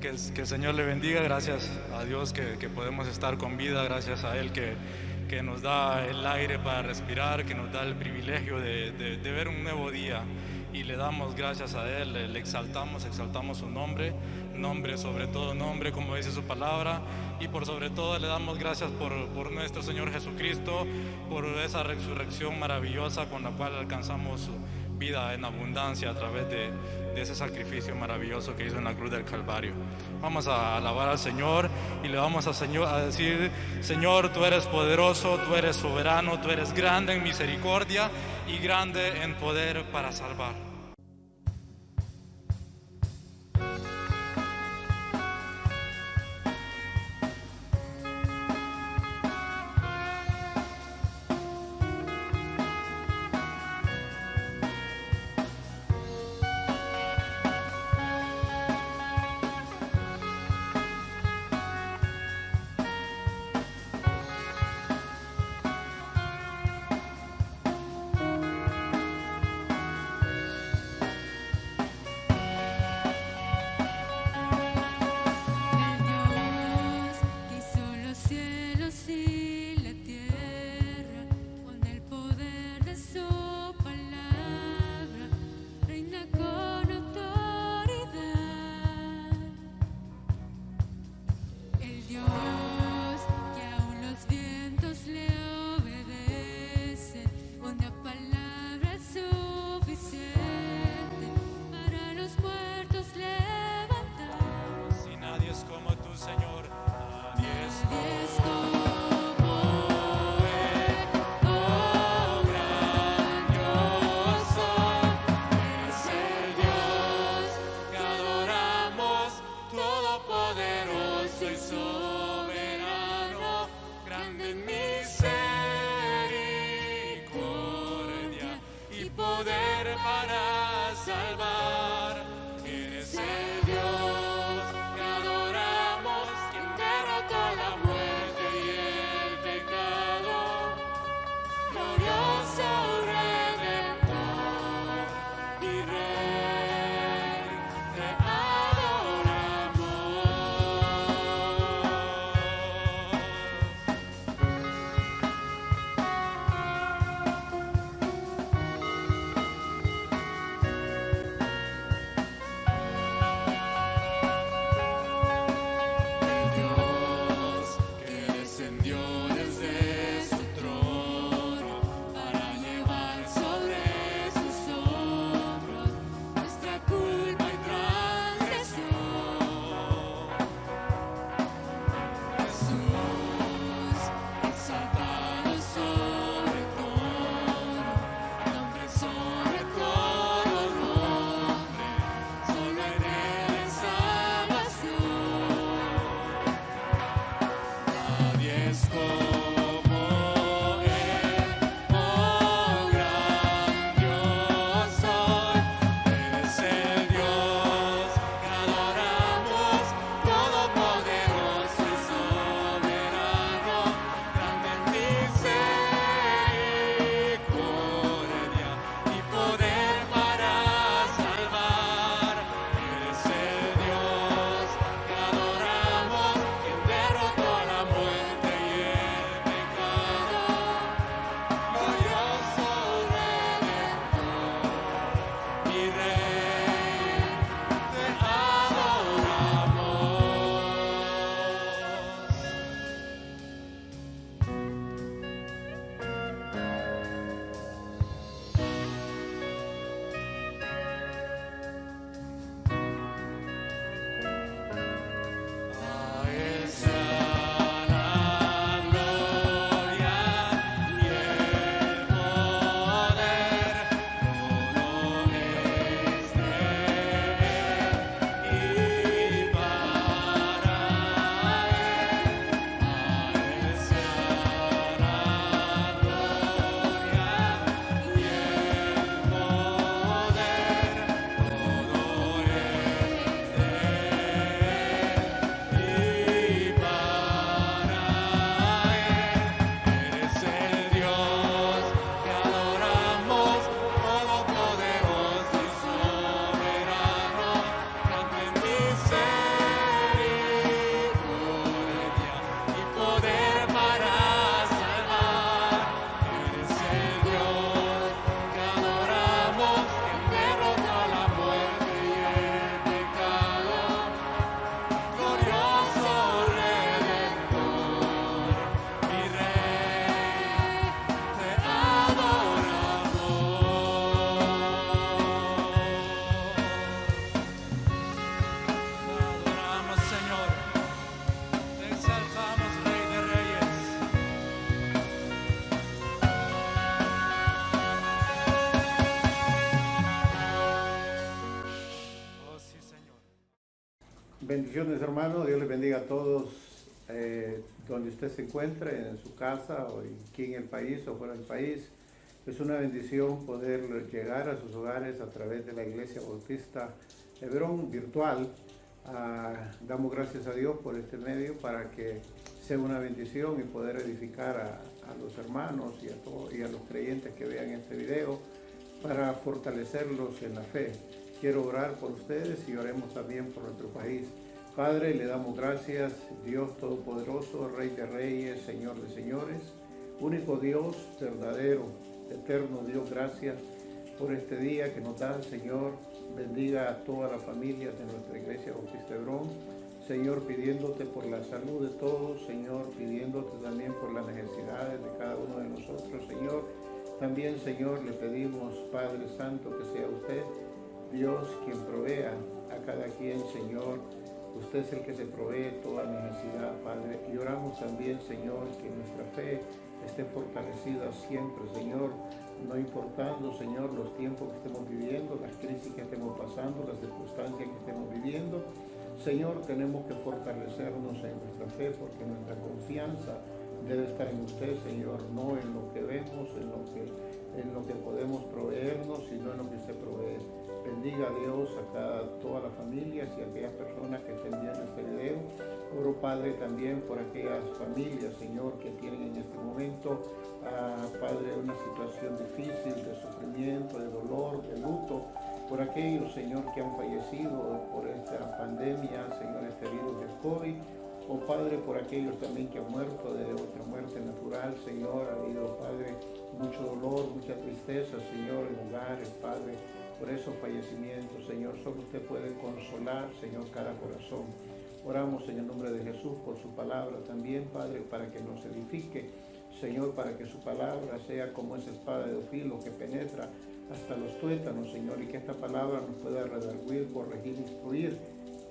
Que el Señor le bendiga, gracias a Dios que podemos estar con vida, gracias a Él que nos da el aire para respirar, que nos da el privilegio de ver un nuevo día, y le damos gracias a Él, le exaltamos su nombre, nombre sobre todo nombre, como dice su palabra, y por sobre todo le damos gracias por nuestro Señor Jesucristo, por esa resurrección maravillosa con la cual alcanzamos vida en abundancia a través de ese sacrificio maravilloso que hizo en la cruz del Calvario. Vamos a alabar al Señor y le vamos a decir: Señor, tú eres poderoso, tú eres soberano, tú eres grande en misericordia y grande en poder para salvar. Bendiciones, hermano. Dios les bendiga a todos donde usted se encuentre, en su casa o aquí en el país o fuera del país. Es una bendición poder llegar a sus hogares a través de la Iglesia Bautista Hebrón virtual. Damos gracias a Dios por este medio para que sea una bendición y poder edificar a los hermanos y a los creyentes que vean este video para fortalecerlos en la fe. Quiero orar por ustedes y oremos también por nuestro país. Padre, le damos gracias, Dios Todopoderoso, Rey de Reyes, Señor de Señores, único Dios, verdadero, eterno Dios, gracias por este día que nos da, Señor. Bendiga a todas las familias de nuestra Iglesia Bautista Hebrón, Señor, pidiéndote por la salud de todos, Señor, pidiéndote también por las necesidades de cada uno de nosotros, Señor. También, Señor, le pedimos, Padre Santo, que sea usted, Dios, quien provea a cada quien, Señor. Usted es el que se provee toda necesidad, Padre. Y oramos también, Señor, que nuestra fe esté fortalecida siempre, Señor, no importando, Señor, los tiempos que estemos viviendo, las crisis que estemos pasando, las circunstancias que estemos viviendo. Señor, tenemos que fortalecernos en nuestra fe porque nuestra confianza debe estar en usted, Señor, no en lo que vemos, en lo que podemos proveernos, sino en lo que usted provee. Bendiga a Dios a todas las familias y a aquellas personas que estén viendo este video. Oro, Padre, también por aquellas familias, Señor, que tienen en este momento, Padre, una situación difícil de sufrimiento, de dolor, de luto. Por aquellos, Señor, que han fallecido por esta pandemia, Señor, este virus del COVID. Oh Padre, por aquellos también que han muerto de otra muerte natural, Señor, ha habido, Padre, mucho dolor, mucha tristeza, Señor, en hogares, Padre, por esos fallecimientos, Señor. Solo usted puede consolar, Señor, cada corazón. Oramos en el nombre de Jesús por su palabra también, Padre, para que nos edifique, Señor, para que su palabra sea como esa espada de filo que penetra hasta los tuétanos, Señor, y que esta palabra nos pueda redarguir, corregir, instruir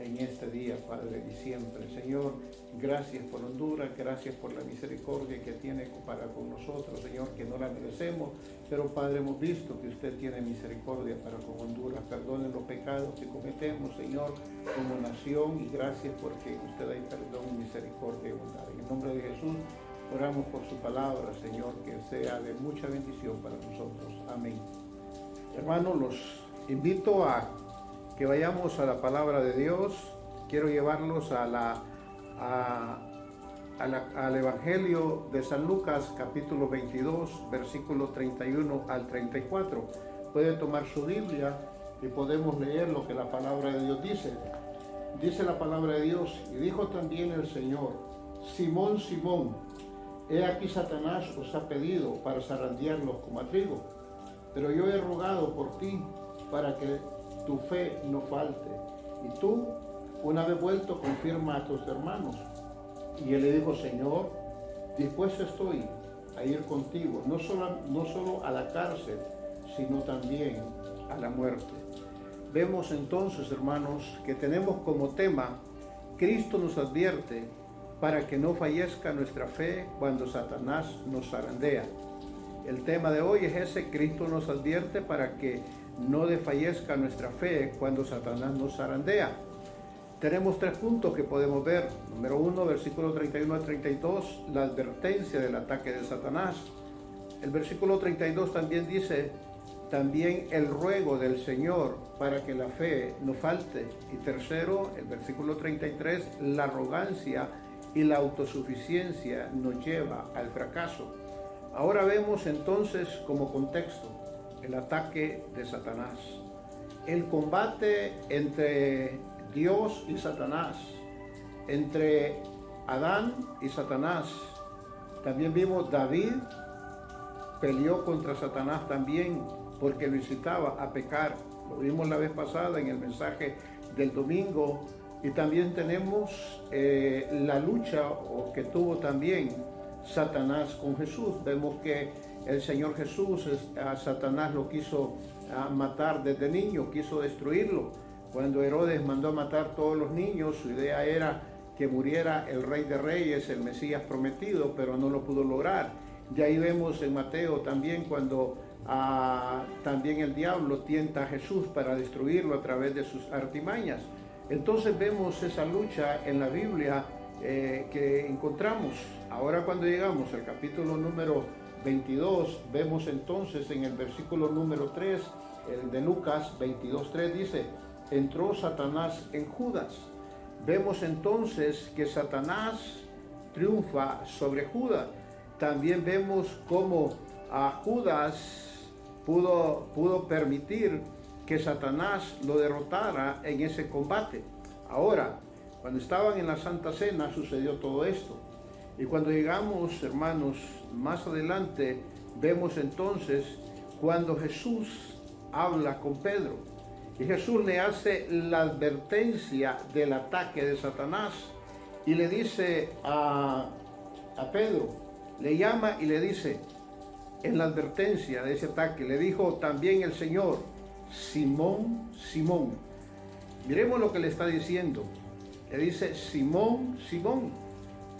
en este día, Padre, y siempre. Señor, gracias por Honduras, gracias por la misericordia que tiene para con nosotros, Señor, que no la merecemos, pero Padre, hemos visto que usted tiene misericordia para con Honduras. Perdone los pecados que cometemos, Señor, como nación, y gracias porque usted hay perdón, misericordia y bondad. En el nombre de Jesús, oramos por su palabra, Señor, que sea de mucha bendición para nosotros. Amén. Hermanos, los invito a que vayamos a la palabra de Dios. Quiero llevarlos al Evangelio de San Lucas, capítulo 22, versículo 31 al 34. Puede tomar su Biblia y podemos leer lo que la palabra de Dios dice. Dice la palabra de Dios: y dijo también el Señor: Simón, Simón, he aquí Satanás os ha pedido para zarandearlos como a trigo, pero yo he rogado por ti para que tu fe no falte. Y tú, una vez vuelto, confirma a tus hermanos. Y él le dijo: Señor, dispuesto estoy a ir contigo, no solo a la cárcel, sino también a la muerte. Vemos entonces, hermanos, que tenemos como tema: Cristo nos advierte para que no fallezca nuestra fe cuando Satanás nos zarandea. El tema de hoy es ese: Cristo nos advierte para que no desfallezca nuestra fe cuando Satanás nos zarandea. Tenemos tres puntos que podemos ver. Número 1, versículo 31 al 32, la advertencia del ataque de Satanás. El versículo 32 también dice, también el ruego del Señor para que la fe no falte. Y tercero, el versículo 33, la arrogancia y la autosuficiencia nos lleva al fracaso. Ahora vemos entonces como contexto el ataque de Satanás, el combate entre Dios y Satanás, entre Adán y Satanás. También vimos David peleó contra Satanás también porque lo incitaba a pecar. Lo vimos la vez pasada en el mensaje del domingo. Y también tenemos la lucha que tuvo también Satanás con Jesús. Vemos que el Señor Jesús a Satanás lo quiso matar desde niño, quiso destruirlo. Cuando Herodes mandó a matar todos los niños, su idea era que muriera el Rey de Reyes, el Mesías prometido, pero no lo pudo lograr. De ahí vemos en Mateo también cuando también el diablo tienta a Jesús para destruirlo a través de sus artimañas. Entonces vemos esa lucha en la Biblia que encontramos. Ahora cuando llegamos al capítulo número 22, vemos entonces en el versículo número 3, el de Lucas 22:3 dice, entró Satanás en Judas. Vemos entonces que Satanás triunfa sobre Judas. También vemos cómo a Judas pudo permitir que Satanás lo derrotara en ese combate. Ahora, cuando estaban en la Santa Cena sucedió todo esto. Y cuando llegamos, hermanos, más adelante, vemos entonces cuando Jesús habla con Pedro. Y Jesús le hace la advertencia del ataque de Satanás. Y le dice a Pedro, le llama y le dice, en la advertencia de ese ataque, le dijo también el Señor, Simón, Simón. Miremos lo que le está diciendo. Le dice, Simón, Simón.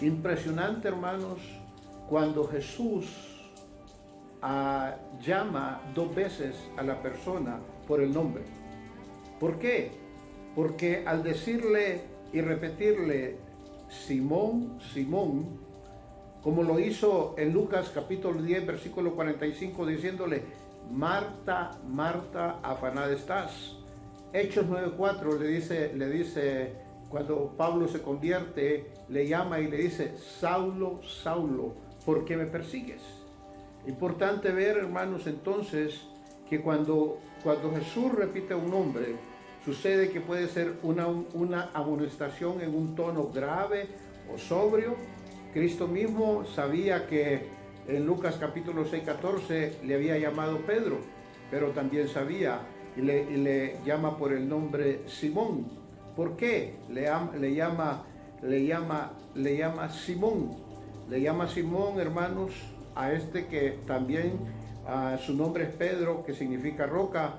Impresionante, hermanos, cuando Jesús llama 2 veces a la persona por el nombre. ¿Por qué? Porque al decirle y repetirle, Simón, Simón, como lo hizo en Lucas capítulo 10, versículo 45, diciéndole, Marta, Marta, afanada estás. Hechos 9:4 le dice, cuando Pablo se convierte, le llama y le dice, Saulo, Saulo, ¿por qué me persigues? Importante ver, hermanos, entonces, que cuando Jesús repite un nombre, sucede que puede ser una amonestación en un tono grave o sobrio. Cristo mismo sabía que en Lucas capítulo 6:14 le había llamado Pedro, pero también sabía y le llama por el nombre Simón. ¿Por qué? Le llama Simón. Le llama Simón, hermanos, a este que también su nombre es Pedro, que significa roca.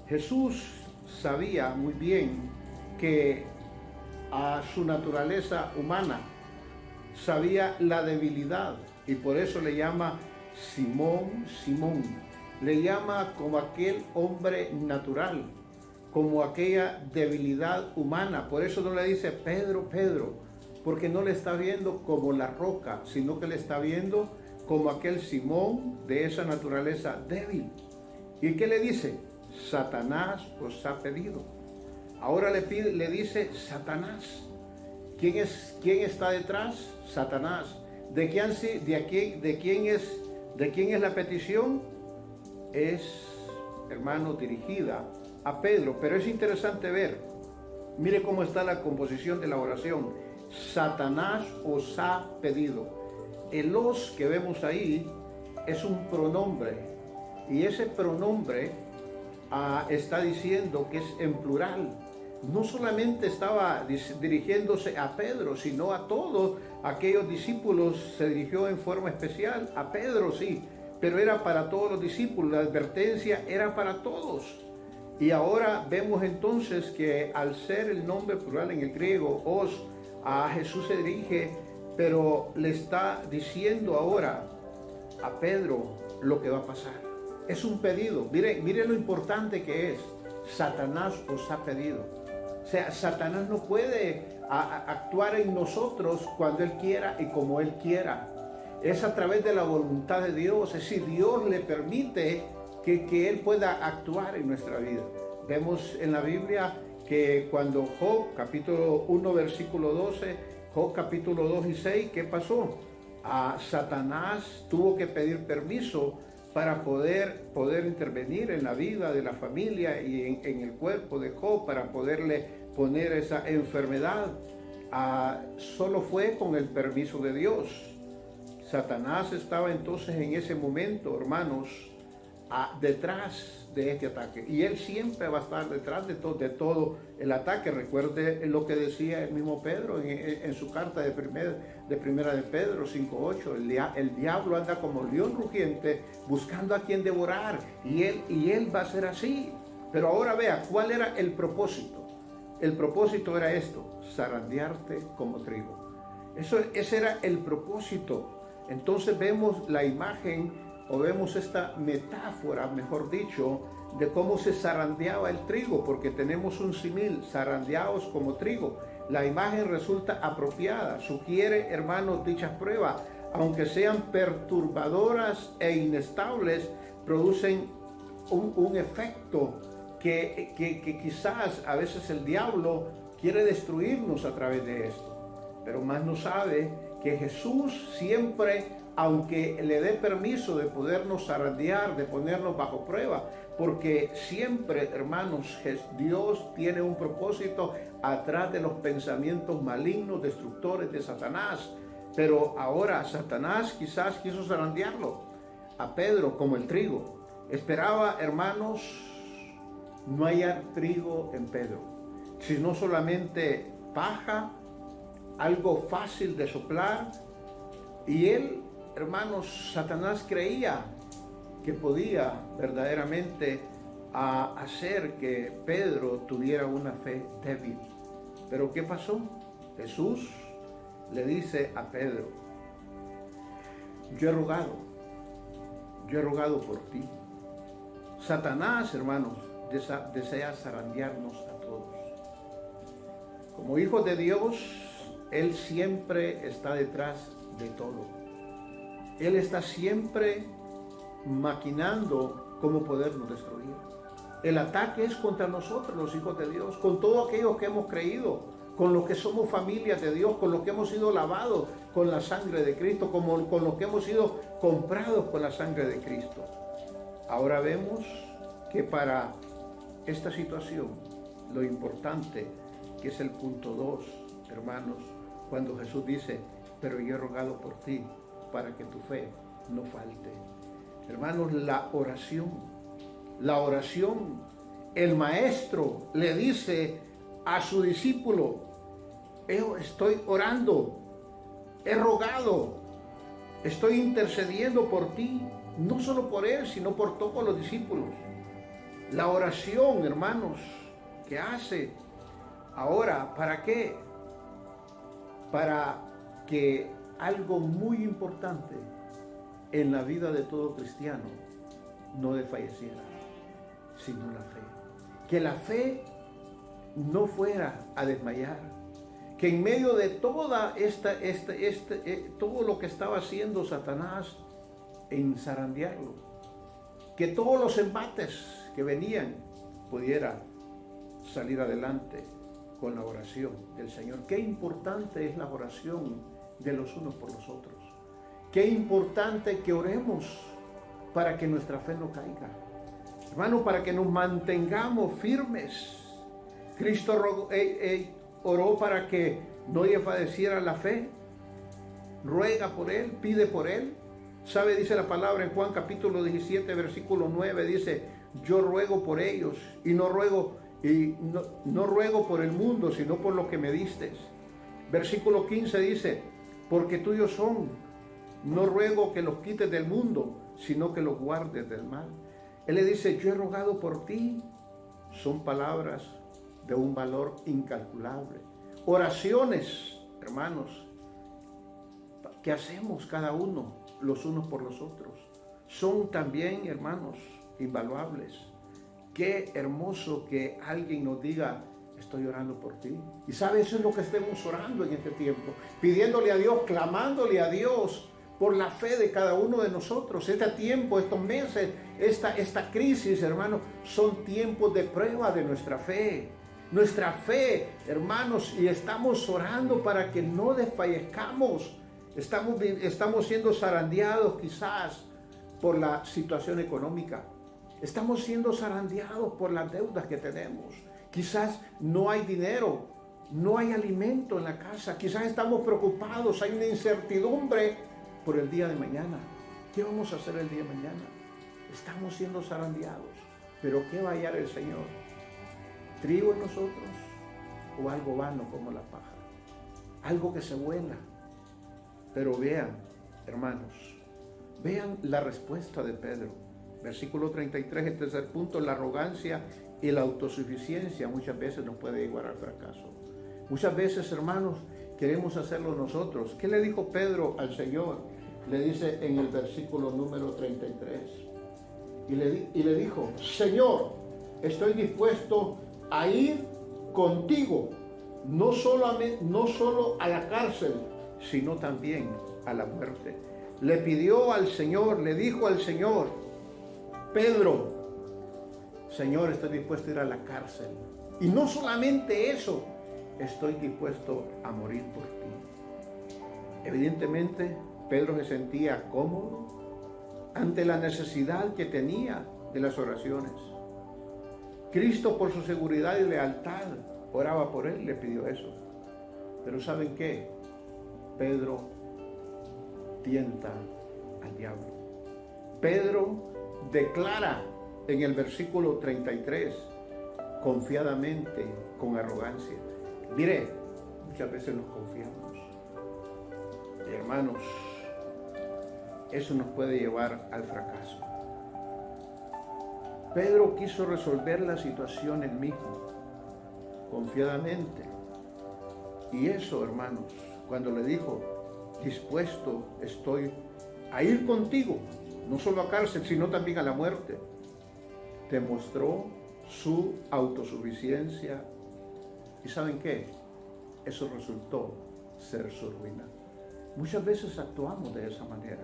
Jesús sabía muy bien que a su naturaleza humana sabía la debilidad y por eso le llama Simón, Simón. Le llama como aquel hombre natural, como aquella debilidad humana. Por eso no le dice Pedro, Pedro, porque no le está viendo como la roca, sino que le está viendo como aquel Simón de esa naturaleza débil. ¿Y qué le dice? Satanás os ha pedido. Ahora le dice Satanás. ¿Quién está detrás? Satanás. ¿De quién es la petición? Es, hermano, dirigida a Pedro. Pero es interesante ver, mire cómo está la composición de la oración. Satanás os ha pedido. El os que vemos ahí es un pronombre. Y ese pronombre está diciendo que es en plural. No solamente estaba dirigiéndose a Pedro, sino a todos aquellos discípulos. Se dirigió en forma especial a Pedro, sí, pero era para todos los discípulos. La advertencia era para todos. Y ahora vemos entonces que al ser el nombre plural en el griego, os, a Jesús se dirige, pero le está diciendo ahora a Pedro lo que va a pasar. Es un pedido. Mire lo importante que es. Satanás os ha pedido. O sea, Satanás no puede actuar en nosotros cuando Él quiera y como Él quiera. Es a través de la voluntad de Dios. Es decir, Dios le permite que Él pueda actuar en nuestra vida. Vemos en la Biblia que cuando Job, capítulo 1, versículo 12, Job, capítulo 2 y 6, ¿qué pasó? Satanás tuvo que pedir permiso para poder intervenir en la vida de la familia y en el cuerpo de Job, para poderle poner esa enfermedad. Solo fue con el permiso de Dios. Satanás estaba entonces en ese momento, hermanos, detrás de este ataque. Y él siempre va a estar detrás de todo el ataque. Recuerde lo que decía el mismo Pedro en su carta de primera de Pedro 5:8. El diablo anda como león rugiente buscando a quien devorar. Y él va a ser así. Pero ahora vea, ¿cuál era el propósito? El propósito era esto: zarandearte como trigo. Ese era el propósito. Entonces vemos la imagen, o vemos esta metáfora, mejor dicho, de cómo se zarandeaba el trigo, porque tenemos un símil, zarandeados como trigo. La imagen resulta apropiada, sugiere, hermanos, dichas pruebas, aunque sean perturbadoras e inestables, producen un efecto que quizás a veces el diablo quiere destruirnos a través de esto. Pero más no sabe que Jesús siempre, aunque le dé permiso de podernos zarandear, de ponernos bajo prueba, porque siempre, hermanos, Dios tiene un propósito atrás de los pensamientos malignos, destructores de Satanás. Pero ahora Satanás quizás quiso zarandearlo a Pedro como el trigo. Esperaba, hermanos, no hallar trigo en Pedro, sino solamente paja, algo fácil de soplar. Y él, hermanos, Satanás creía que podía verdaderamente hacer que Pedro tuviera una fe débil. Pero ¿qué pasó? Jesús le dice a Pedro: yo he rogado por ti. Satanás, hermanos, desea zarandearnos a todos. Como hijos de Dios, Él siempre está detrás de todo. Él está siempre maquinando cómo podernos destruir. El ataque es contra nosotros, los hijos de Dios, con todos aquellos que hemos creído, con los que somos familias de Dios, con los que hemos sido lavados con la sangre de Cristo, con los que hemos sido comprados con la sangre de Cristo. Ahora vemos que para esta situación, lo importante, que es el punto 2, hermanos, cuando Jesús dice: pero yo he rogado por ti para que tu fe no falte. Hermanos, la oración, el maestro le dice a su discípulo: yo estoy orando, he rogado, estoy intercediendo por ti, no solo por él, sino por todos los discípulos. La oración, hermanos, que hace ahora, ¿para qué? Para que algo muy importante en la vida de todo cristiano no desfalleciera, sino la fe. Que la fe no fuera a desmayar. Que en medio de toda todo lo que estaba haciendo Satanás en zarandearlo, que todos los embates que venían pudiera salir adelante con la oración del Señor. Qué importante es la oración de los unos por los otros. Qué importante que oremos para que nuestra fe no caiga. Hermano, para que nos mantengamos firmes. Cristo oró para que no desfalleciera la fe. Ruega por él, pide por él. ¿Sabe? Dice la palabra en Juan capítulo 17, versículo 9, dice: yo ruego por ellos y no ruego por el mundo, sino por lo que me diste. Versículo 15 dice: porque tuyos son, no ruego que los quites del mundo, sino que los guardes del mal. Él le dice: yo he rogado por ti. Son palabras de un valor incalculable. Oraciones, hermanos, que hacemos cada uno, los unos por los otros, son también, hermanos, invaluables. Qué hermoso que alguien nos diga: estoy orando por ti. Y sabe, eso es lo que estemos orando en este tiempo, pidiéndole a Dios, clamándole a Dios por la fe de cada uno de nosotros. Este tiempo, estos meses, esta crisis, hermanos, son tiempos de prueba de nuestra fe. Nuestra fe, hermanos, y estamos orando para que no desfallezcamos. Estamos siendo zarandeados quizás por la situación económica. Estamos siendo zarandeados por las deudas que tenemos. Quizás no hay dinero, no hay alimento en la casa. Quizás estamos preocupados, hay una incertidumbre por el día de mañana. ¿Qué vamos a hacer el día de mañana? Estamos siendo zarandeados. ¿Pero qué va a hallar el Señor? ¿Trigo en nosotros o algo vano como la paja? Algo que se vuela. Pero vean, hermanos, vean la respuesta de Pedro. Versículo 33, el tercer punto: la arrogancia y la autosuficiencia muchas veces nos puede llevar al fracaso. Muchas veces, hermanos, queremos hacerlo nosotros. ¿Qué le dijo Pedro al Señor? Le dice en el versículo número 33: y le dijo: Señor, estoy dispuesto a ir contigo, no solo a la cárcel, sino también a la muerte. Le pidió al Señor, le dijo al Señor: Pedro, Señor, estoy dispuesto a ir a la cárcel. Y no solamente eso, estoy dispuesto a morir por ti. Evidentemente, Pedro se sentía cómodo ante la necesidad que tenía de las oraciones. Cristo, por su seguridad y lealtad, oraba por él, le pidió eso. Pero ¿saben qué? Pedro tienta al diablo. Pedro declara en el versículo 33, confiadamente, con arrogancia. Mire, muchas veces nos confiamos. Y hermanos, eso nos puede llevar al fracaso. Pedro quiso resolver la situación él mismo, confiadamente. Y eso, hermanos, cuando le dijo: dispuesto estoy a ir contigo, no solo a cárcel, sino también a la muerte, demostró su autosuficiencia. ¿Y saben qué? Eso resultó ser su ruina. Muchas veces actuamos de esa manera.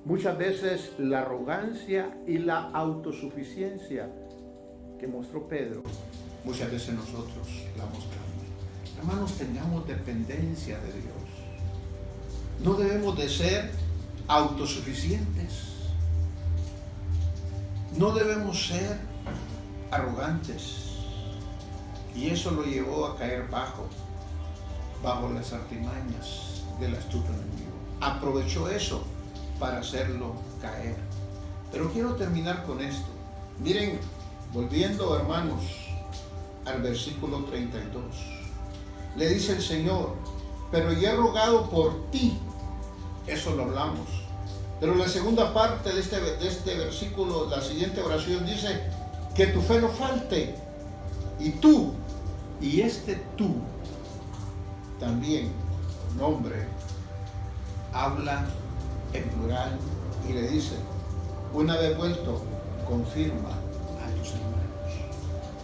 Muchas veces la arrogancia y la autosuficiencia que mostró Pedro, muchas veces nosotros la mostramos. Hermanos, tengamos dependencia de Dios. No debemos de ser autosuficientes. No debemos ser arrogantes. Y eso lo llevó a caer bajo las artimañas del astuto enemigo. Aprovechó eso para hacerlo caer. Pero quiero terminar con esto. Miren, volviendo, hermanos, al versículo 32. Le dice el Señor: pero yo he rogado por ti. Eso lo hablamos. Pero la segunda parte de este versículo, la siguiente oración dice: que tu fe no falte. Y tú, y tú, también, nombre, habla en plural y le dice: una vez vuelto, confirma a tus hermanos.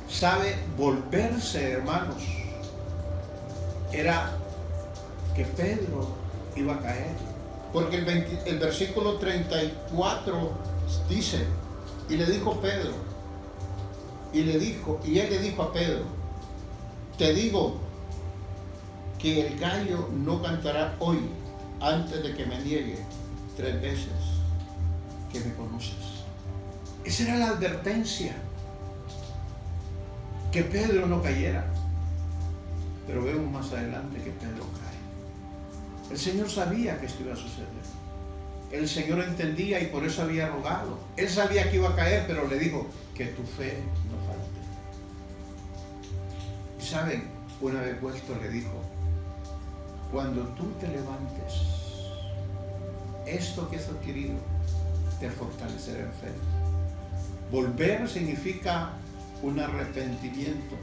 Sabe, volverse, hermanos, era que Pedro iba a caer. Porque el versículo 34 dice: y le dijo Pedro, y él le dijo a Pedro: te digo que el gallo no cantará hoy antes de que me niegue 3 veces que me conoces. Esa era la advertencia, que Pedro no cayera. Pero vemos más adelante que Pedro cae. El Señor sabía que esto iba a suceder. El Señor entendía y por eso había rogado. Él sabía que iba a caer, pero le dijo: que tu fe no falte. Y saben, una vez vuelto le dijo: cuando tú te levantes, esto que has adquirido te fortalecerá en fe. Volver significa un arrepentimiento.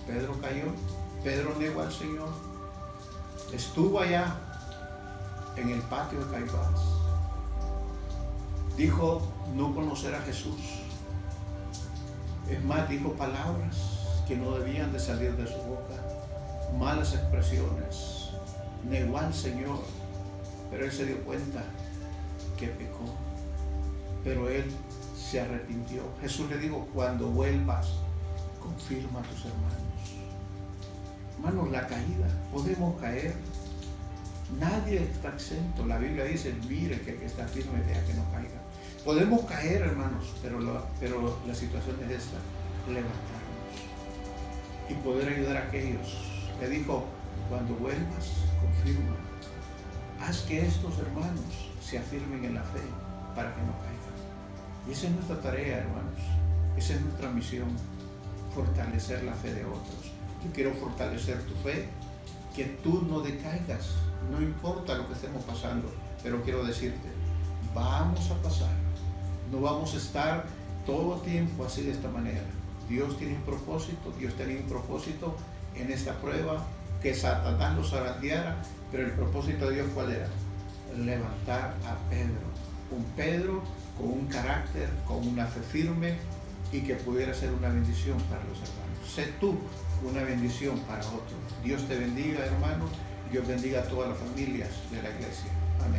Pedro cayó, Pedro negó al Señor, estuvo allá en el patio de Caifás, dijo no conocer a Jesús. Es más, dijo palabras que no debían de salir de su boca, malas expresiones, negó al Señor, pero él se dio cuenta que pecó, pero él se arrepintió. Jesús le dijo: cuando vuelvas, confirma a tus hermanos. Hermanos, la caída, podemos caer, nadie está exento. La Biblia dice: mire que el que está firme vea que no caiga. Podemos caer, hermanos, pero la situación es esta: levantarnos y poder ayudar a aquellos. Le dijo: cuando vuelvas, confirma. Haz que estos hermanos se afirmen en la fe para que no caigan. Y esa es nuestra tarea, hermanos. Esa es nuestra misión: fortalecer la fe de otros. Yo quiero fortalecer tu fe, que tú no decaigas, no importa lo que estemos pasando. Pero quiero decirte, vamos a pasar. No vamos a estar todo tiempo así de esta manera. Dios tiene un propósito, Dios tenía un propósito en esta prueba, que Satanás los zarandeara, pero el propósito de Dios, ¿cuál era? Levantar a Pedro. Un Pedro con un carácter, con una fe firme y que pudiera ser una bendición para los hermanos. Sé tú una bendición para otros. Dios te bendiga, hermano. Dios bendiga a todas las familias de la iglesia. Amén.